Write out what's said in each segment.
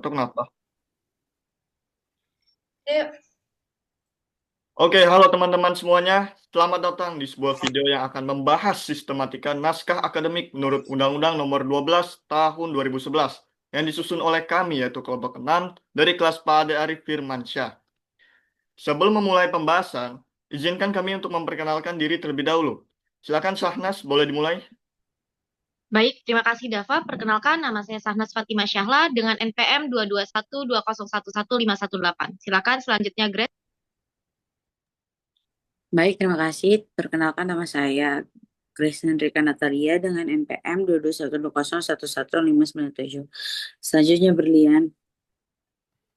atau kenapa? Yuk, Oke, halo teman-teman semuanya. Selamat datang di sebuah video yang akan membahas sistematika naskah akademik menurut Undang-Undang Nomor 12 Tahun 2011 yang disusun oleh kami yaitu kelompok 6 dari kelas Pak Ade Arif Firmansyah. Sebelum memulai pembahasan, izinkan kami untuk memperkenalkan diri terlebih dahulu. Silakan Syahnas, boleh dimulai? Baik, terima kasih Dava. Perkenalkan, nama saya Sahnas Fatimah Syahla dengan NPM 22120111518. Silakan selanjutnya, Grace. Baik, terima kasih. Perkenalkan nama saya Grace Hendrika Natalia dengan NPM 22120111597. Selanjutnya Berlian.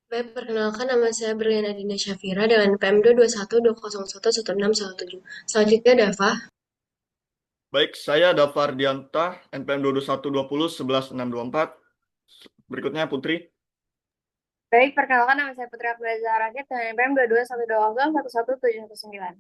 baik, perkenalkan nama saya Berlian Adina Syafira dengan PM 22120111617. Selanjutnya Dava. Baik, saya Dafar Dianta, NPM 22120111624. Berikutnya Putri. Baik, perkenalkan nama saya Putri Abdul Rakit dengan NPM 2212111719.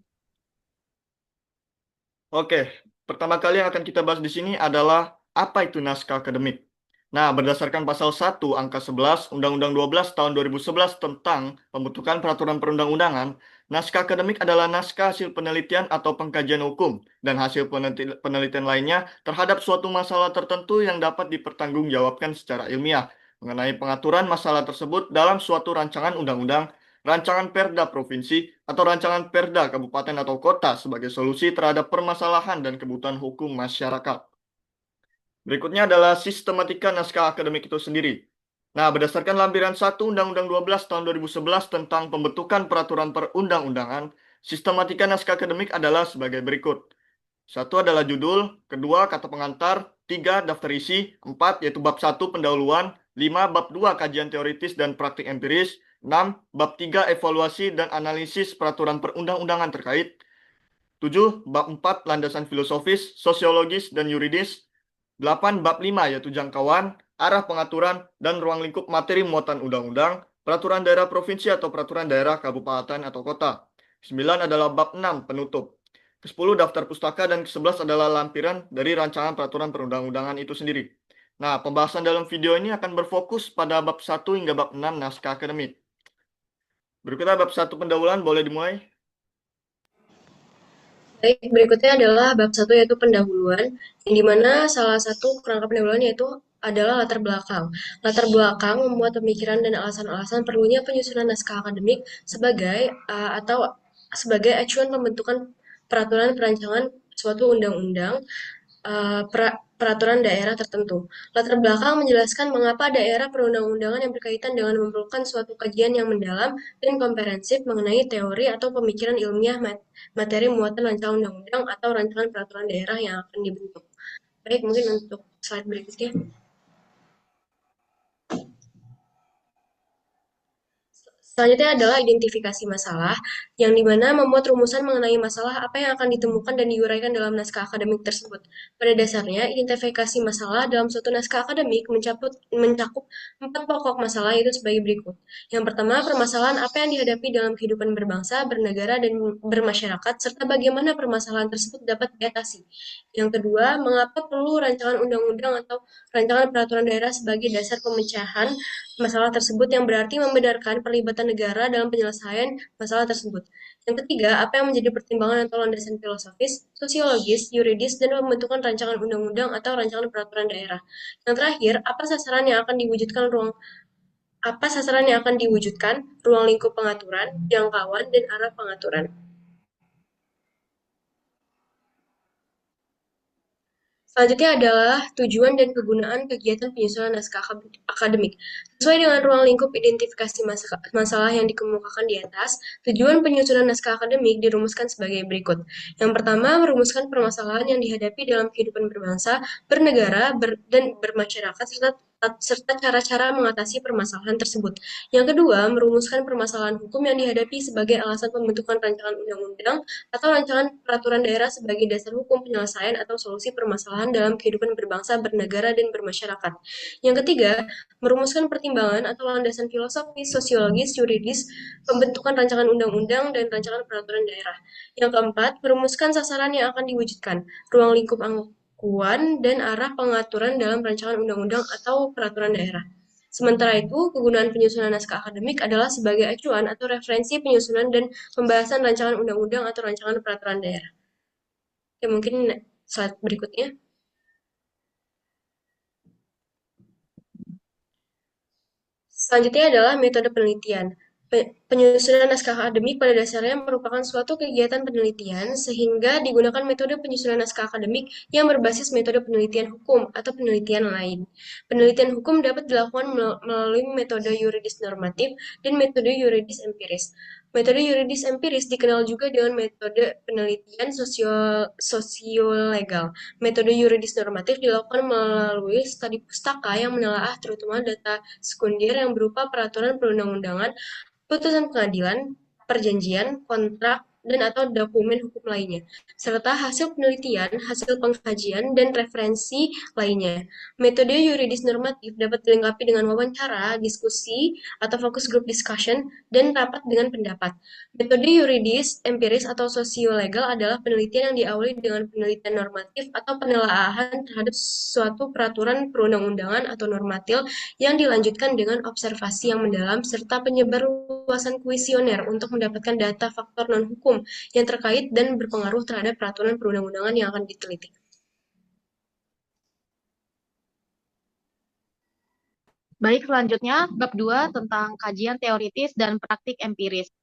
Oke, pertama kali yang akan kita bahas di sini adalah apa itu naskah akademik. Nah, berdasarkan pasal 1 angka 11 Undang-Undang 12 tahun 2011 tentang pembentukan peraturan perundang-undangan, naskah akademik adalah naskah hasil penelitian atau pengkajian hukum dan hasil penelitian lainnya terhadap suatu masalah tertentu yang dapat dipertanggungjawabkan secara ilmiah mengenai pengaturan masalah tersebut dalam suatu rancangan undang-undang, rancangan perda provinsi, atau rancangan perda kabupaten atau kota sebagai solusi terhadap permasalahan dan kebutuhan hukum masyarakat. Berikutnya adalah sistematika naskah akademik itu sendiri. Nah, berdasarkan lampiran 1 Undang-Undang 12 tahun 2011 tentang pembentukan peraturan perundang-undangan, sistematika naskah akademik adalah sebagai berikut. 1 adalah judul, 2 kata pengantar, 3 daftar isi, 4 yaitu bab 1 pendahuluan, 5 bab 2 kajian teoritis dan praktik empiris, 6 bab 3 evaluasi dan analisis peraturan perundang-undangan terkait, 7 bab 4 landasan filosofis, sosiologis dan yuridis, 8 bab 5 yaitu jangkauan, arah pengaturan dan ruang lingkup materi muatan undang-undang, peraturan daerah provinsi atau peraturan daerah kabupaten atau kota. 9 adalah bab 6 penutup. Ke-10 daftar pustaka dan ke-11 adalah lampiran dari rancangan peraturan perundang-undangan itu sendiri. Nah, pembahasan dalam video ini akan berfokus pada bab 1 hingga bab 6 naskah akademik. Berikutnya bab 1 pendahuluan, boleh dimulai. Baik, berikutnya adalah bab 1 yaitu pendahuluan, yang dimana salah satu kerangka pendahuluan yaitu adalah latar belakang. Latar belakang membuat pemikiran dan alasan-alasan perlunya penyusunan naskah akademik sebagai atau sebagai acuan pembentukan peraturan perancangan suatu undang-undang peraturan daerah tertentu. Latar belakang menjelaskan mengapa daerah perundang-undangan yang berkaitan dengan memerlukan suatu kajian yang mendalam dan komprehensif mengenai teori atau pemikiran ilmiah materi muatan rancangan undang-undang atau rancangan peraturan daerah yang akan dibentuk. Baik, mungkin untuk slide berikutnya. Selanjutnya adalah identifikasi masalah, yang dimana memuat rumusan mengenai masalah apa yang akan ditemukan dan diuraikan dalam naskah akademik tersebut. Pada dasarnya, identifikasi masalah dalam suatu naskah akademik mencakup 4 pokok masalah itu sebagai berikut. Yang pertama, permasalahan apa yang dihadapi dalam kehidupan berbangsa, bernegara, dan bermasyarakat, serta bagaimana permasalahan tersebut dapat diatasi. Yang kedua, mengapa perlu rancangan undang-undang atau rancangan peraturan daerah sebagai dasar pemecahan masalah tersebut yang berarti membenarkan perlibatan negara dalam penyelesaian masalah tersebut. Yang ketiga, apa yang menjadi pertimbangan atau landasan filosofis, sosiologis, yuridis, dan pembentukan rancangan undang-undang atau rancangan peraturan daerah. Yang terakhir, apa sasaran yang akan diwujudkan, ruang lingkup pengaturan, jangkauan, dan arah pengaturan. Selanjutnya adalah tujuan dan kegunaan kegiatan penyusunan naskah akademik. Sesuai dengan ruang lingkup identifikasi masalah yang dikemukakan di atas, tujuan penyusunan naskah akademik dirumuskan sebagai berikut. Yang pertama, merumuskan permasalahan yang dihadapi dalam kehidupan berbangsa, bernegara, dan bermasyarakat, serta cara-cara mengatasi permasalahan tersebut. Yang kedua, merumuskan permasalahan hukum yang dihadapi sebagai alasan pembentukan rancangan undang-undang atau rancangan peraturan daerah sebagai dasar hukum penyelesaian atau solusi permasalahan dalam kehidupan berbangsa, bernegara, dan bermasyarakat. Yang ketiga, merumuskan pertimbangan atau landasan filosofis, sosiologis, yuridis, pembentukan rancangan undang-undang, dan rancangan peraturan daerah. Yang keempat, merumuskan sasaran yang akan diwujudkan, ruang lingkup angkuan, dan arah pengaturan dalam rancangan undang-undang atau peraturan daerah. Sementara itu, kegunaan penyusunan naskah akademik adalah sebagai acuan atau referensi penyusunan dan pembahasan rancangan undang-undang atau rancangan peraturan daerah. Oke, mungkin slide berikutnya. Selanjutnya adalah metode penelitian. Penyusunan naskah akademik pada dasarnya merupakan suatu kegiatan penelitian sehingga digunakan metode penyusunan naskah akademik yang berbasis metode penelitian hukum atau penelitian lain. Penelitian hukum dapat dilakukan melalui metode yuridis normatif dan metode yuridis empiris. Metode yuridis empiris dikenal juga dengan metode penelitian sosiolegal. Metode yuridis normatif dilakukan melalui studi pustaka yang menelaah terutama data sekunder yang berupa peraturan perundang-undangan, putusan pengadilan, perjanjian, kontrak, dan atau dokumen hukum lainnya, serta hasil penelitian, hasil pengkajian, dan referensi lainnya. Metode yuridis normatif dapat dilengkapi dengan wawancara, diskusi, atau focus group discussion, dan rapat dengan pendapat. Metode yuridis empiris atau sosiolegal adalah penelitian yang diawali dengan penelitian normatif atau penelaahan terhadap suatu peraturan perundang-undangan atau normatif yang dilanjutkan dengan observasi yang mendalam serta penyebarluasan kuesioner untuk mendapatkan data faktor non-hukum yang terkait dan berpengaruh terhadap peraturan perundang-undangan yang akan diteliti. Baik, selanjutnya bab 2 tentang kajian teoritis dan praktik empiris.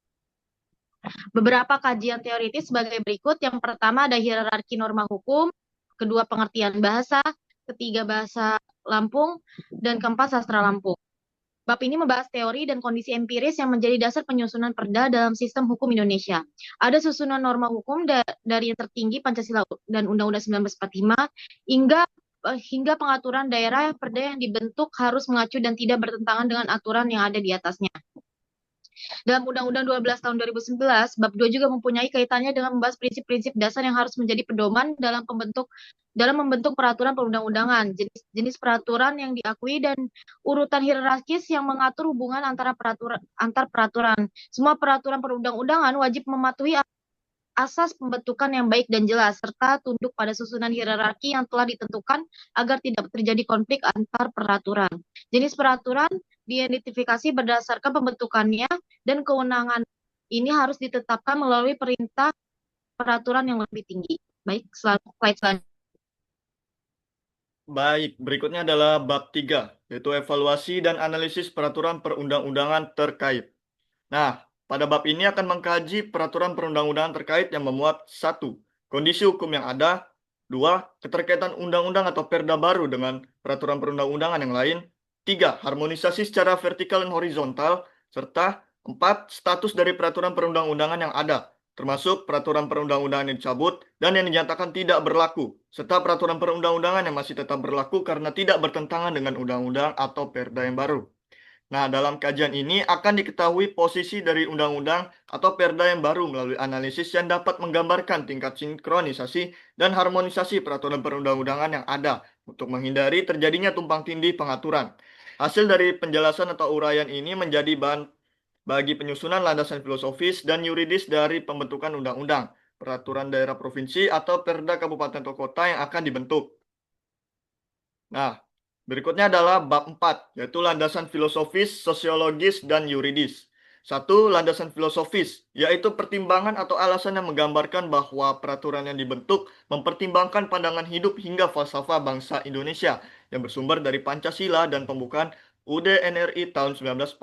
Beberapa kajian teoritis sebagai berikut. Yang pertama ada hierarki norma hukum, kedua pengertian bahasa, ketiga bahasa Lampung, dan keempat sastra Lampung. Bab ini membahas teori dan kondisi empiris yang menjadi dasar penyusunan perda dalam sistem hukum Indonesia. Ada susunan norma hukum dari yang tertinggi Pancasila dan Undang-Undang 1945 hingga pengaturan daerah perda yang dibentuk harus mengacu dan tidak bertentangan dengan aturan yang ada di atasnya. Dalam Undang-Undang 12 tahun 2011, bab 2 juga mempunyai kaitannya dengan membahas prinsip-prinsip dasar yang harus menjadi pedoman dalam membentuk peraturan perundang-undangan, jenis peraturan yang diakui dan urutan hierarkis yang mengatur hubungan antar peraturan. Semua peraturan perundang-undangan wajib mematuhi asas pembentukan yang baik dan jelas, serta tunduk pada susunan hierarki yang telah ditentukan agar tidak terjadi konflik antar peraturan. Jenis peraturan diidentifikasi berdasarkan pembentukannya dan kewenangan ini harus ditetapkan melalui perintah peraturan yang lebih tinggi. Baik, slide selanjutnya. Baik, berikutnya adalah bab 3, yaitu evaluasi dan analisis peraturan perundang-undangan terkait. Nah, pada bab ini akan mengkaji peraturan perundang-undangan terkait yang memuat 1. Kondisi hukum yang ada, 2. Keterkaitan undang-undang atau perda baru dengan peraturan perundang-undangan yang lain, 3. Harmonisasi secara vertikal dan horizontal, serta 4. Status dari peraturan perundang-undangan yang ada, termasuk peraturan perundang-undangan yang dicabut dan yang dinyatakan tidak berlaku, serta peraturan perundang-undangan yang masih tetap berlaku karena tidak bertentangan dengan undang-undang atau perda yang baru. Nah, dalam kajian ini akan diketahui posisi dari undang-undang atau perda yang baru melalui analisis yang dapat menggambarkan tingkat sinkronisasi dan harmonisasi peraturan perundang-undangan yang ada untuk menghindari terjadinya tumpang tindih pengaturan. Hasil dari penjelasan atau uraian ini menjadi bahan bagi penyusunan landasan filosofis dan yuridis dari pembentukan undang-undang, peraturan daerah provinsi atau perda kabupaten atau kota yang akan dibentuk. Nah, berikutnya adalah bab 4, yaitu landasan filosofis, sosiologis, dan yuridis. 1. Landasan filosofis, yaitu pertimbangan atau alasan yang menggambarkan bahwa peraturan yang dibentuk mempertimbangkan pandangan hidup hingga falsafah bangsa Indonesia yang bersumber dari Pancasila dan pembukaan UUD NRI tahun 1945.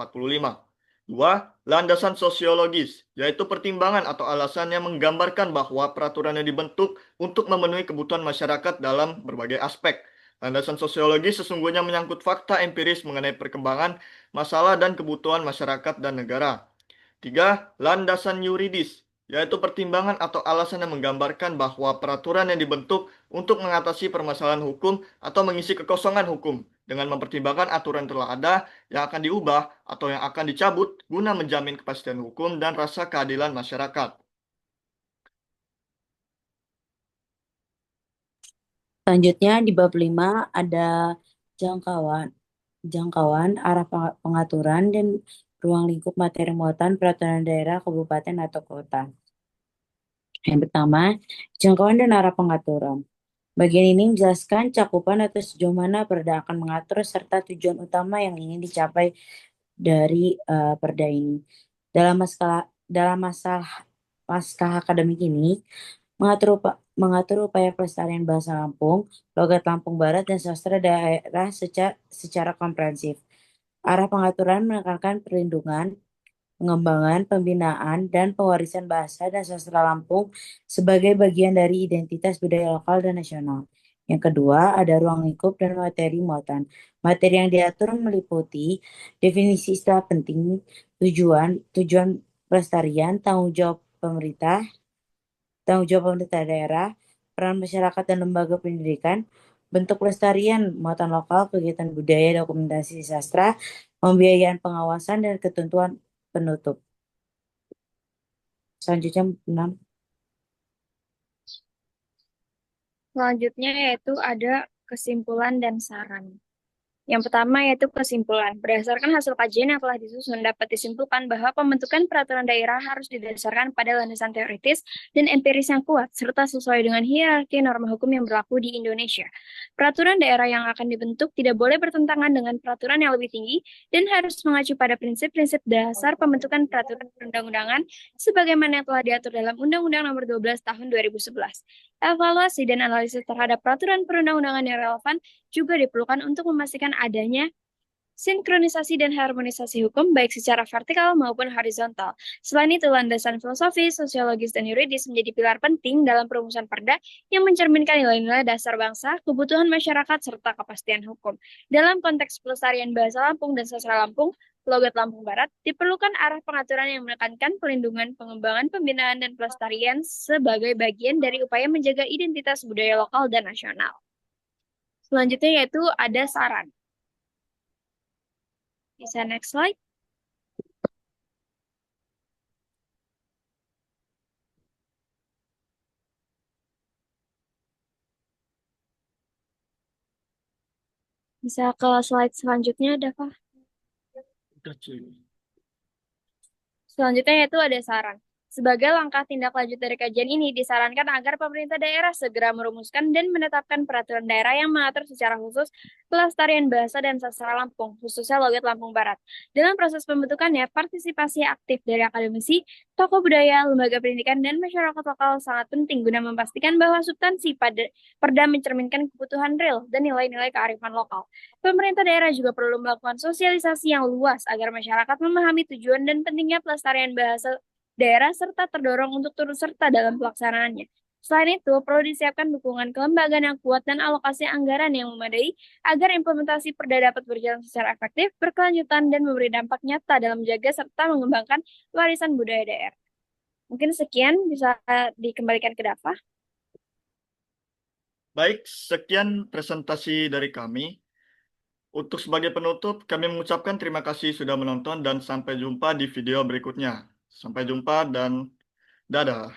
2. Landasan sosiologis, yaitu pertimbangan atau alasan yang menggambarkan bahwa peraturan yang dibentuk untuk memenuhi kebutuhan masyarakat dalam berbagai aspek. Landasan sosiologi sesungguhnya menyangkut fakta empiris mengenai perkembangan, masalah, dan kebutuhan masyarakat dan negara. 3. Landasan yuridis, yaitu pertimbangan atau alasan yang menggambarkan bahwa peraturan yang dibentuk untuk mengatasi permasalahan hukum atau mengisi kekosongan hukum dengan mempertimbangkan aturan telah ada yang akan diubah atau yang akan dicabut guna menjamin kepastian hukum dan rasa keadilan masyarakat. Selanjutnya di bab 5 ada jangkauan arah pengaturan dan ruang lingkup materi muatan peraturan daerah, kabupaten atau kota. Yang pertama, jangkauan dan arah pengaturan. Bagian ini menjelaskan cakupan atau sejauh mana Perda akan mengatur serta tujuan utama yang ingin dicapai dari Perda ini. Dalam masalah akademik ini mengatur upaya pelestarian bahasa Lampung, logat Lampung Barat dan sastra daerah secara komprehensif. Arah pengaturan menekankan perlindungan, pengembangan, pembinaan, dan pewarisan bahasa dan sastra Lampung sebagai bagian dari identitas budaya lokal dan nasional. Yang kedua, ada ruang lingkup dan materi muatan. Materi yang diatur meliputi definisi istilah penting, tujuan pelestarian, tanggung jawab pemerintah daerah, peran masyarakat dan lembaga pendidikan, bentuk pelestarian muatan lokal, kegiatan budaya, dokumentasi sastra, pembiayaan pengawasan, dan ketentuan penutup. Selanjutnya 6. Selanjutnya yaitu ada kesimpulan dan saran. Yang pertama yaitu kesimpulan. Berdasarkan hasil kajian yang telah disusun, dapat disimpulkan bahwa pembentukan peraturan daerah harus didasarkan pada landasan teoritis dan empiris yang kuat, serta sesuai dengan hierarki norma hukum yang berlaku di Indonesia. Peraturan daerah yang akan dibentuk tidak boleh bertentangan dengan peraturan yang lebih tinggi dan harus mengacu pada prinsip-prinsip dasar pembentukan peraturan perundang-undangan sebagaimana yang telah diatur dalam Undang-Undang Nomor 12 Tahun 2011. Evaluasi dan analisis terhadap peraturan perundang-undangan yang relevan juga diperlukan untuk memastikan adanya sinkronisasi dan harmonisasi hukum baik secara vertikal maupun horizontal. Selain itu, landasan filosofis, sosiologis, dan yuridis menjadi pilar penting dalam perumusan perda yang mencerminkan nilai-nilai dasar bangsa, kebutuhan masyarakat, serta kepastian hukum. Dalam konteks pelestarian bahasa Lampung dan sastra Lampung, logat Lampung Barat, diperlukan arah pengaturan yang menekankan pelindungan, pengembangan, pembinaan, dan pelestarian sebagai bagian dari upaya menjaga identitas budaya lokal dan nasional. Selanjutnya yaitu ada saran. Bisa next slide. Bisa ke slide selanjutnya, Dava. Udah, cuy. Selanjutnya yaitu ada saran. Sebagai langkah tindak lanjut dari kajian ini, disarankan agar pemerintah daerah segera merumuskan dan menetapkan peraturan daerah yang mengatur secara khusus pelestarian bahasa dan sastra Lampung, khususnya logat Lampung Barat. Dalam proses pembentukannya, partisipasi aktif dari akademisi, tokoh budaya, lembaga pendidikan, dan masyarakat lokal sangat penting guna memastikan bahwa substansi pada perda mencerminkan kebutuhan real dan nilai-nilai kearifan lokal. Pemerintah daerah juga perlu melakukan sosialisasi yang luas agar masyarakat memahami tujuan dan pentingnya pelestarian bahasa daerah serta terdorong untuk turut serta dalam pelaksanaannya. Selain itu, perlu disiapkan dukungan kelembagaan yang kuat dan alokasi anggaran yang memadai agar implementasi perda dapat berjalan secara efektif, berkelanjutan, dan memberi dampak nyata dalam menjaga serta mengembangkan warisan budaya daerah. Mungkin sekian, bisa dikembalikan ke Dava. Baik, sekian presentasi dari kami. Untuk sebagai penutup, kami mengucapkan terima kasih sudah menonton dan sampai jumpa di video berikutnya. Sampai jumpa dan dadah.